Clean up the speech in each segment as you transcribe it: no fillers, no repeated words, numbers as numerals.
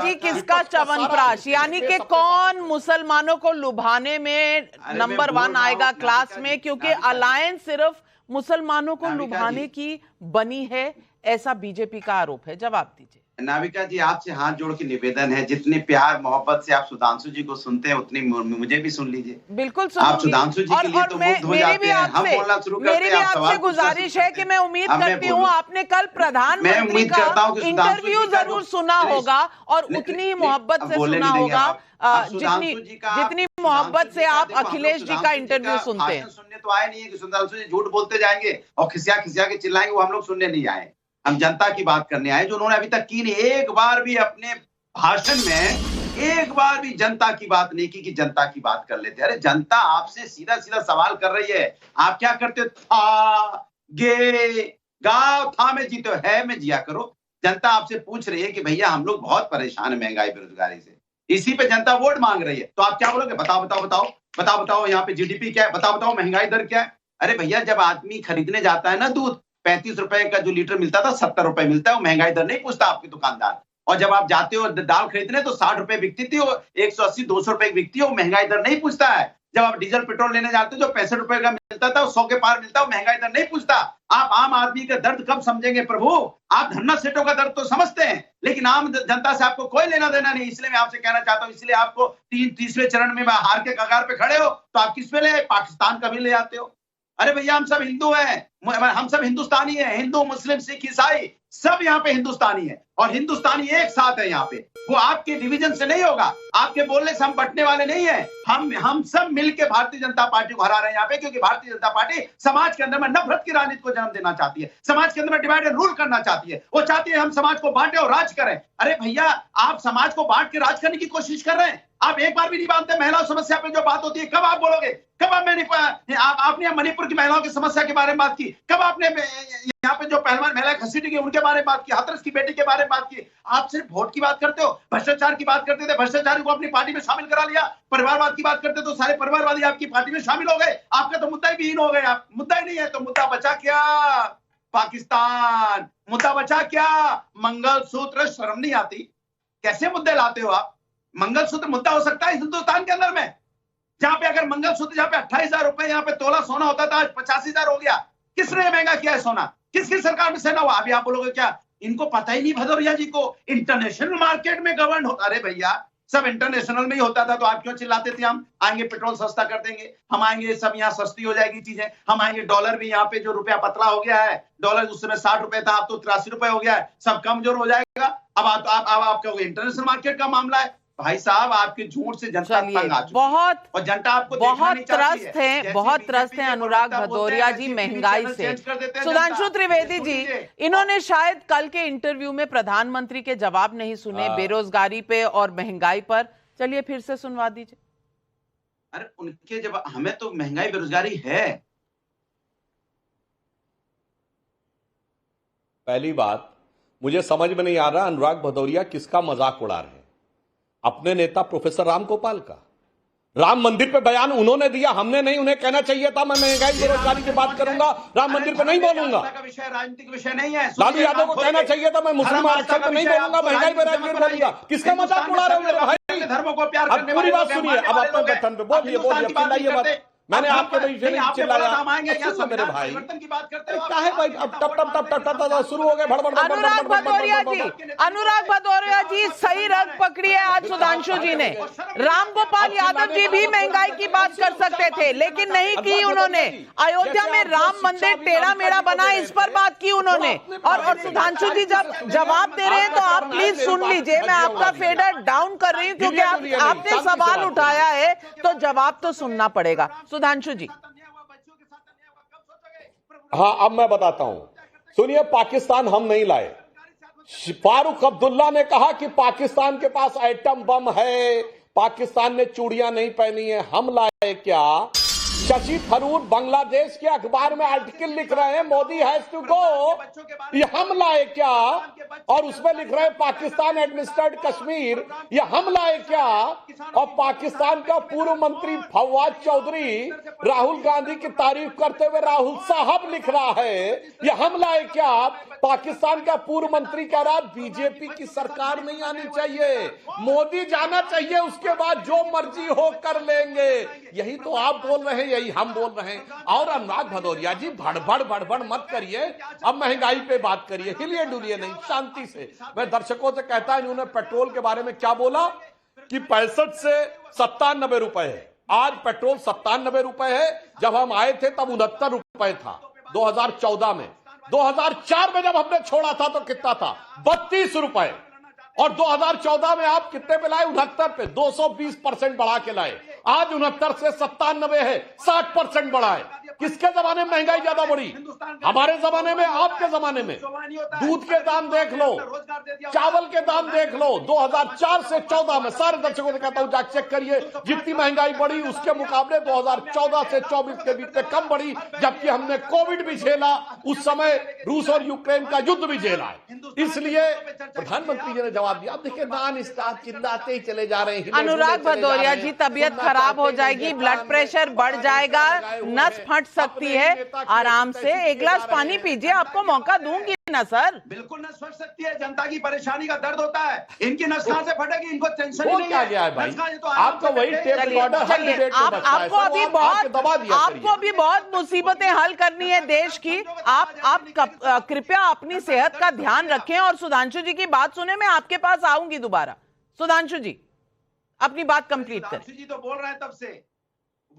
जी किसका च्यवनप्राश, यानी कि कौन मुसलमानों को लुभाने में नंबर 1 आएगा क्लास में, क्योंकि अलायंस सिर्फ मुसलमानों को लुभाने की बनी है, ऐसा बीजेपी का आरोप है। जवाब दीजिए। नाविका जी, आपसे हाथ जोड़ के निवेदन है, जितने प्यार मोहब्बत से आप सुधांशु जी को सुनते हैं उतनी मुझे भी सुन लीजिए। बिल्कुल सुनूंगी। आप सुधांशु जी के लिए तो मुग्ध हो जाते हैं, हम बोलना शुरू करते हैं, मेरी भी आपसे गुजारिश है कि मैं उम्मीद करती हूँ आपने कल प्रधानमंत्री का इंटरव्यू जरूर सुना होगा और उतनी ही मोहब्बत से सुना होगा जितनी मोहब्बत से आप अखिलेश जी का इंटरव्यू सुनते हैं। सुनने तो आए नहीं है कि सुधांशु जी झूठ बोलते जाएंगे और खिसिया खिसिया के चिल्लाएंगे, वो हम लोग सुनने नहीं आए। हम जनता की बात करने आए, जो उन्होंने अभी तक की नहीं। एक बार भी अपने भाषण में एक बार भी जनता की बात नहीं की कि जनता की बात कर लेते। अरे जनता आपसे सीधा सीधा सवाल कर रही है, आप क्या करते? था गे गाँव था में जीते है में जिया करो। जनता आपसे पूछ रही है कि भैया हम लोग बहुत परेशान है महंगाई बेरोजगारी से, इसी पे जनता वोट मांग रही है। तो आप क्या बोलोगे? बताओ बताओ बताओ बताओ बताओ यहाँ पे जीडीपी क्या है, बताओ बताओ महंगाई दर क्या है। अरे भैया, जब आदमी खरीदने जाता है ना दूध, 35 रुपए का जो लीटर मिलता था 70 रुपए मिलता है, वो महंगाई दर नहीं पूछता आपके दुकानदार। और जब आप जाते हो दाल खरीदने तो 60 रुपए बिकती थी, वो 180 200 रुपए बिकती है, वो महंगाई दर नहीं पूछता है। जब आप डीजल पेट्रोल लेने जाते हो जो 65 रुपए का मिलता था वो 100 के पार मिलता है, वो महंगाई दर नहीं पूछता। आप आम आदमी का दर्द कब समझेंगे प्रभु? आप धन्ना सेठों का दर्द तो समझते हैं, लेकिन आम जनता से आपको कोई लेना देना नहीं। इसलिए मैं आपसे कहना चाहता हूं, इसलिए आपको तीसरे चरण में हार के कगार पे खड़े हो तो आप किस पे ले? पाकिस्तान का भी ले आते हो। अरे भैया, हम सब हिंदू हैं, हम सब हिंदुस्तानी हैं, हिंदू मुस्लिम सिख ईसाई सब यहाँ पे हिंदुस्तानी है, और हिंदुस्तानी एक साथ है यहाँ पे। वो आपके डिवीजन से नहीं होगा, आपके बोलने से हम बंटने वाले नहीं है। हम सब मिलके भारतीय जनता पार्टी को हरा रहे हैं यहाँ पे, क्योंकि भारतीय जनता पार्टी समाज के अंदर में नफरत की राजनीति को जन्म देना चाहती है, समाज के अंदर में डिवाइड एंड रूल करना चाहती है। वो चाहती है हम समाज को बांटे और राज करें। अरे भैया, आप समाज को बांट के राज करने की कोशिश कर रहे हैं, आप एक बार भी नहीं बांधते। महिलाओं समस्या पे जो बात होती है, कब आप बोलोगे? कब आपने मणिपुर की महिलाओं की समस्या के बारे में बात की? कब आपने यहाँ पे जो पहलवान महिला घसीटी गई उनके बारे में बात की? हाथरस की बेटी के बारे में बात की? आप सिर्फ वोट की बात करते हो, भ्रष्टाचार की बात करते थे, भ्रष्टाचारी को अपनी पार्टी में शामिल करा लिया। परिवारवाद की बात करते तो सारे परिवारवादी आपकी पार्टी में शामिल हो गए। आपका तो मुद्दा ही विहीन हो गए, आप मुद्दा ही नहीं है। तो मुद्दा बचा क्या? पाकिस्तान। मुद्दा बचा क्या? मंगलसूत्र। शर्म नहीं आती? कैसे मुद्दे लाते हो आप? मंगलसूत्र मुद्दा हो सकता है हिंदुस्तान के अंदर में, जहां पे अगर मंगलसूत्र जहां पे 28,000 रुपए यहाँ पे तोला सोना होता था, आज 85,000 हो गया। किसने महंगा किया है सोना? किसकी सरकार में सेना हुआ? अभी आप बोलोगे क्या इनको पता ही नहीं भदौरिया जी को इंटरनेशनल मार्केट में गवर्न होता? अरे भैया, सब इंटरनेशनल में ही होता था, तो आप क्यों चिल्लाते थे? हम आएंगे पेट्रोल सस्ता कर देंगे, हम आएंगे सब यहाँ सस्ती हो जाएगी चीजें, हम आएंगे डॉलर भी यहाँ पे जो रुपया पतला हो गया है, डॉलर उस समय 60 रुपए था, अब तो 83 रुपए हो गया है, सब कमजोर हो जाएगा। अब आप कहोगे इंटरनेशनल मार्केट का मामला है। भाई साहब, आपके झूठ से जनता तंग आ चुकी है और जनता आपको बहुत त्रस्त है अनुराग भदौरिया जी महंगाई से। सुधांशु त्रिवेदी जी, इन्होंने शायद कल के इंटरव्यू में प्रधानमंत्री के जवाब नहीं सुने बेरोजगारी पे और महंगाई पर। चलिए फिर से सुनवा दीजिए। अरे उनके जब हमें तो महंगाई बेरोजगारी है। पहली बात, मुझे समझ में नहीं आ रहा अनुराग भदौरिया किसका मजाक उड़ा रहे हैं। अपने नेता प्रोफेसर राम गोपाल का। राम मंदिर पे बयान उन्होंने दिया, हमने नहीं। उन्हें कहना चाहिए था मैं महंगाई बेरोजगारी की बात करूंगा, राम मंदिर पे नहीं बोलूंगा। राजनीतिक विषय नहीं है। लालू यादव को कहना चाहिए था मैं मुस्लिम आरक्षण पे नहीं बोलूंगा, महंगाई बेरोजगारी बोलूंगा। किसका मजाक उड़ा रहे हो भाई? धर्मों को प्यार करने पूरी बात सुनिए। अब अपने गठन पे बोलिए चिल्लाइए बात। मैंने आपके नहीं चिल्लाया मेरे भाई की बात करते हो क्या है भाई? अब टप शुरू हो गए भड़बड़। अनुराग भदौरिया जी सही रंग पकड़ी है आज सुधांशु जी ने। राम गोपाल यादव जी भी महंगाई की बात कर सकते थे, लेकिन नहीं की उन्होंने। अयोध्या में राम मंदिर टेढ़ा मेढ़ा बना, इस पर बात की उन्होंने। और सुधांशु जी जब जवाब दे रहे हैं तो आप प्लीज सुन लीजिए। मैं आपका फेडर डाउन कर रही हूँ क्योंकि आपने सवाल उठाया है तो जवाब तो सुनना पड़ेगा। सुधांशु जी। हाँ, अब मैं बताता हूं, सुनिए। पाकिस्तान हम नहीं लाए। फारूक अब्दुल्ला ने कहा कि पाकिस्तान के पास आइटम बम है, पाकिस्तान ने चूड़ियां नहीं पहनी है। हम लाए क्या? शशि थरूर बांग्लादेश के अखबार में आर्टिकल लिख रहे हैं मोदी हैज टू गो, ये हमला है क्या? और उसमें लिख रहे हैं पाकिस्तान एडमिनिस्ट्रेड कश्मीर, ये हमला है क्या? और पाकिस्तान का पूर्व मंत्री फवाद चौधरी राहुल गांधी की तारीफ करते हुए राहुल साहब लिख रहा है, ये हमला है क्या? पाकिस्तान का पूर्व मंत्री कह रहा बीजेपी की सरकार नहीं आनी चाहिए, मोदी जाना चाहिए, उसके बाद जो मर्जी हो कर लेंगे। यही तो आप बोल रहे हैं, यही हम बोल रहे हैं। और अनुराग भदौरिया जी भड़बड़ मत करिए, अब महंगाई पे बात करिए, हिलिए डुलिए नहीं, शांति से। मैं दर्शकों से कहता है इन्होंने पेट्रोल के बारे में क्या बोला कि 65 से 97 रुपए है, आज पेट्रोल 97 रुपए है, जब हम आए थे तब 69 रुपए था 2014 में। 2004 में जब हमने छोड़ा था तो कितना था? 32 रुपए। और 2014 में आप कितने पे लाए? 69 पे, 220% बढ़ा के लाए। आज 69 से 97 है, 60% बढ़ा है। किसके जमाने में महंगाई ज्यादा बढ़ी? हमारे जमाने में, आपके जमाने में? दूध के दाम देख लो, चावल के दाम देख लो, 2004 से 14 में, सारे दर्शकों से कहता हूं जाकर चेक करिए, जितनी महंगाई बढ़ी उसके मुकाबले 2014 से 24 के बीच में कम बढ़ी, जबकि हमने कोविड भी झेला, उस समय रूस और यूक्रेन का युद्ध भी झेला है। इसलिए प्रधानमंत्री जी ने जवाब दिया। अब देखिए नॉन स्टॉप चिल्लाते ही चले जा रहे हैं। अनुराग भदौरिया जी, तबीयत खराब हो जाएगी, ब्लड प्रेशर बढ़ जाएगा, नस फट सकती है, आराम से एक गिलास पानी पीजिए, आपको मौका दूंगी ना सर। बिल्कुल नस फट सकती है, जनता की परेशानी का दर्द होता है, इनकी नस कहां से फटेगी? इनको टेंशन ही नहीं है। गया है भाई, आपको वही टेप रिकॉर्डर हर डिबेट में बचता है। आपको अभी बहुत मुसीबतें हल करनी है देश की। आप कृपया अपनी सेहत का ध्यान रखें और सुधांशु जी की बात सुने। मैं आपके पास आऊंगी दोबारा। सुधांशु जी अपनी बात कंप्लीट करें। सुधांशु जी तो बोल रहे हैं तब से,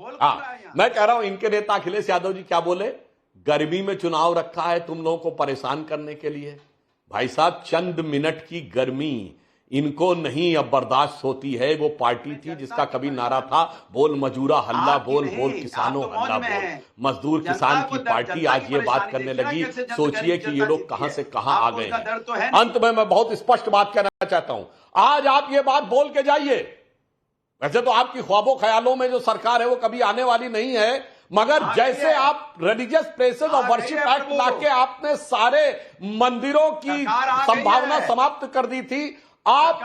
मैं कह रहा हूं इनके नेता अखिलेश यादव जी क्या बोले? गर्मी में चुनाव रखा है तुम लोगों को परेशान करने के लिए। भाई साहब, चंद मिनट की गर्मी इनको नहीं अब बर्दाश्त होती है। वो पार्टी थी जिसका कभी नारा था बोल मजूरा हल्ला बोल, बोल किसानों हल्ला बोल। मजदूर किसान की पार्टी आज ये बात करने लगी। सोचिए कि ये लोग कहां से कहां आ गए हैं। अंत में मैं बहुत स्पष्ट बात कहना चाहता हूं, आज आप ये बात बोल के जाइए। वैसे तो आपकी ख्वाबों ख्यालों में जो सरकार है वो कभी आने वाली नहीं है, मगर जैसे आप रिलीजियस प्लेसेस और वर्शिप एक्ट लाके आपने सारे मंदिरों की संभावना समाप्त कर दी थी। आप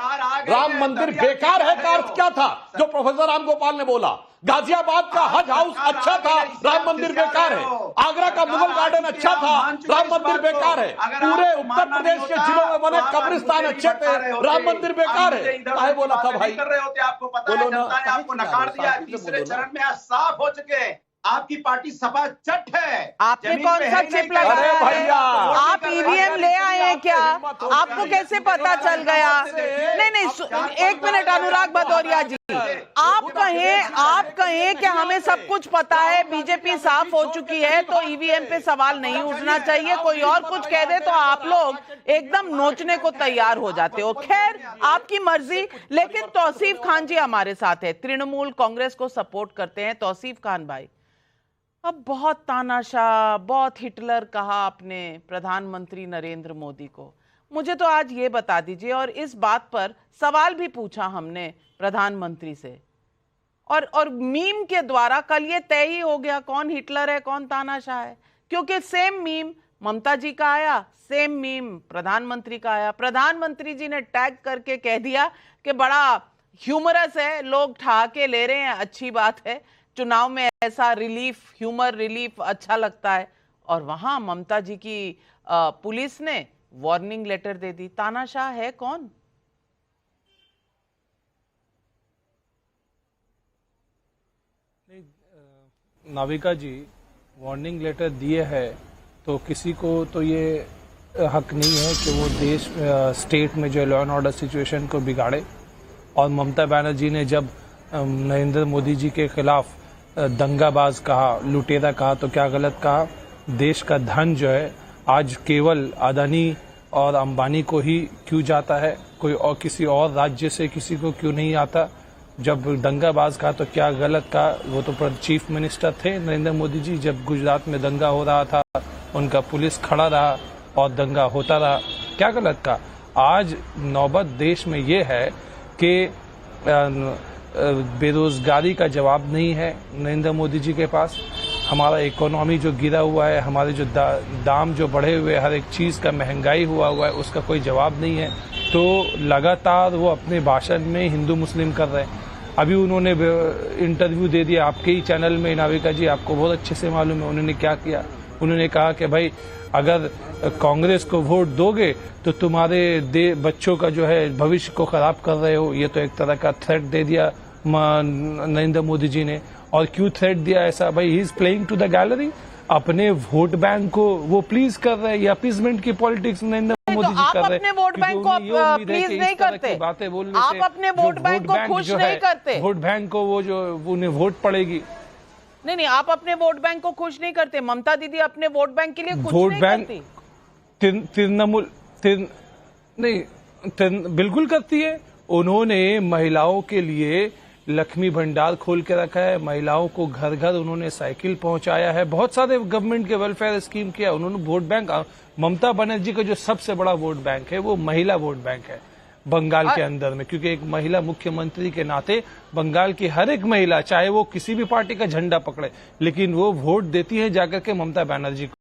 राम मंदिर बेकार है का अर्थ क्या था जो प्रोफेसर राम गोपाल ने बोला? गाजियाबाद का हज हाउस अच्छा था, राम मंदिर बेकार है। आगरा का मुगल गार्डन अच्छा था, राम मंदिर बेकार है। पूरे उत्तर प्रदेश के जिलों में बने कब्रिस्तान अच्छे थे, राम मंदिर बेकार है। काहे बोला था भाई? कर रहे होते, आपको पता है जनता ने आपको नकार दिया। तीसरे चरण में आज साफ हो चुके, आपकी पार्टी सपा चट है। आपने कौन सा चिप लगाया है? आप ईवीएम ले आए हैं क्या? आपको कैसे पता चल गया? नहीं, एक मिनट अनुराग भदौरिया जी, आप कहें कि हमें सब कुछ पता है, बीजेपी साफ हो चुकी है, तो ईवीएम पे सवाल नहीं उठना चाहिए। कोई और कुछ कह दे तो आप लोग एकदम नोचने को तैयार हो जाते हो। खैर, आपकी मर्जी। लेकिन तौसीफ खान जी हमारे साथ है, तृणमूल कांग्रेस को सपोर्ट करते हैं। तौसीफ खान भाई, अब बहुत तानाशाह, बहुत हिटलर कहा आपने प्रधानमंत्री नरेंद्र मोदी को। मुझे तो आज ये बता दीजिए, और इस बात पर सवाल भी पूछा हमने प्रधानमंत्री से, और मीम के द्वारा कल ये तय ही हो गया कौन हिटलर है कौन तानाशाह है, क्योंकि सेम मीम ममता जी का आया, सेम मीम प्रधानमंत्री का आया। प्रधानमंत्री जी ने टैग करके कह दिया कि बड़ा ह्यूमरस है, लोग ठहाके ले रहे हैं, अच्छी बात है, चुनाव में ऐसा रिलीफ, ह्यूमर रिलीफ अच्छा लगता है। और वहां ममता जी की पुलिस ने वार्निंग लेटर दे दी। तानाशाह है कौन? नाविका जी, वार्निंग लेटर दिए है तो किसी को तो ये हक नहीं है कि वो देश स्टेट में जो लॉ एंड ऑर्डर सिचुएशन को बिगाड़े। और ममता बनर्जी ने जब नरेंद्र मोदी जी के खिलाफ दंगाबाज कहा, लुटेरा कहा, तो क्या गलत कहा? देश का धन जो है आज केवल अदानी और अंबानी को ही क्यों जाता है, कोई और किसी और राज्य से किसी को क्यों नहीं आता? जब दंगाबाज कहा तो क्या गलत कहा? वो तो चीफ मिनिस्टर थे नरेंद्र मोदी जी, जब गुजरात में दंगा हो रहा था उनका पुलिस खड़ा रहा और दंगा होता रहा, क्या गलत कहा? आज नौबत देश में ये है कि बेरोजगारी का जवाब नहीं है नरेंद्र मोदी जी के पास। हमारा इकोनॉमी जो गिरा हुआ है, हमारे जो दाम जो बढ़े हुए, हर एक चीज़ का महंगाई हुआ है, उसका कोई जवाब नहीं है। तो लगातार वो अपने भाषण में हिंदू मुस्लिम कर रहे हैं। अभी उन्होंने इंटरव्यू दे दिया आपके ही चैनल में, नाविका जी आपको बहुत अच्छे से मालूम है उन्होंने क्या किया। उन्होंने कहा कि भाई अगर कांग्रेस को वोट दोगे तो तुम्हारे बच्चों का जो है भविष्य को खराब कर रहे हो। ये तो एक तरह का थ्रेट दे दिया नरेंद्र मोदी जी ने। और क्यों थ्रेट दिया ऐसा? भाई he is playing to the gallery. अपने वोट बैंक को वो प्लीज कर रहे हैं। ये अपीजमेंट की पॉलिटिक्स नरेंद्र मोदी जी कर रहे हैं। अपने वोट बैंक को प्लीज नहीं करते, बातें बोलने आप अपने वोट बैंक को खुश नहीं करते। वोट बैंक को वो जो उन्हें वोट पड़ेगी, नहीं, आप अपने वोट बैंक को खुश नहीं करते। ममता दीदी अपने वोट बैंक के लिए कुछ नहीं करती। तृणमूल बिल्कुल करती है। उन्होंने महिलाओं के लिए लक्ष्मी भंडार खोल के रखा है, महिलाओं को घर घर उन्होंने साइकिल पहुंचाया है, बहुत सारे गवर्नमेंट के वेलफेयर स्कीम किया उन्होंने। वोट बैंक ममता बनर्जी का जो सबसे बड़ा वोट बैंक है वो महिला वोट बैंक है बंगाल के अंदर में, क्योंकि एक महिला मुख्यमंत्री के नाते बंगाल की हर एक महिला, चाहे वो किसी भी पार्टी का झंडा पकड़े, लेकिन वो वोट देती है जाकर के ममता बनर्जी को।